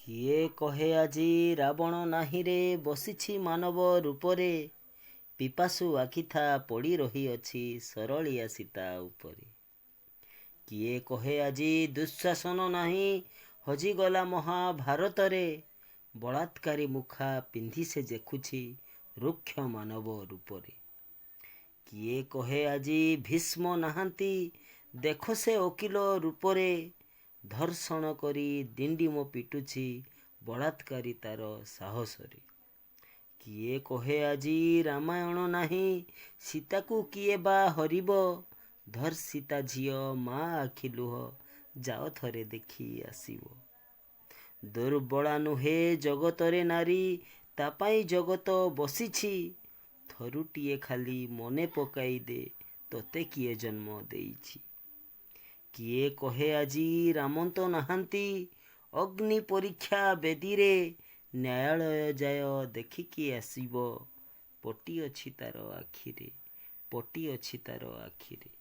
କିଏ କହେ ଆଜି ରାବଣ ନାହିଁରେ ବସିଛି ମାନବ ରୂପରେ, ପିପାସୁ ଆଖିଥା ପଡ଼ି ରହିଅଛି ସରଳିଆ ସୀତା ଉପରେ। କିଏ କହେ ଆଜି ଦୁଃଶାସନ ନାହିଁ ହଜିଗଲା ମହାଭାରତରେ, ବଳାତ୍କାରୀ ମୁଖା ପିନ୍ଧି ସେ ଦେଖୁଛି ରୁକ୍ଷ ମାନବ ରୂପରେ। କିଏ କହେ ଆଜି ଭୀଷ୍ମ ନାହାନ୍ତି ଦେଖ ସେ ଓକିଲ ରୂପରେ, ଧର୍ଷଣ କରି ଦିଣ୍ଡିମ ପିଟୁଛି ବଳାତ୍କାରୀ ତାର ସାହସରେ। କିଏ କହେ ଆଜି ରାମାୟଣ ନାହିଁ ସୀତାକୁ କିଏ ବା ହରିବ, ଧର୍ଷିତା ଝିଅ ମା ଆଖି ଲୁହ ଯାଅ ଥରେ ଦେଖି ଆସିବ। ଦୁର୍ବଳା ନୁହେ ଜଗତରେ ନାରୀ ତା ପାଇଁ ଜଗତ ବସିଛି, ଥରୁଟିଏ ଖାଲି ମନେ ପକାଇ ଦେ ତୋତେ କିଏ ଜନ୍ମ ଦେଇଛି। କିଏ କହେ ଆଜି ରାମନ୍ତ ନାହାନ୍ତି ଅଗ୍ନି ପରୀକ୍ଷା ବେଦୀରେ, ନ୍ୟାୟାଳୟ ଯାଅ ଦେଖିକି ଆସିବ ପଟି ଅଛି ତାର ଆଖିରେ, ପଟି ଅଛି ତାର ଆଖିରେ।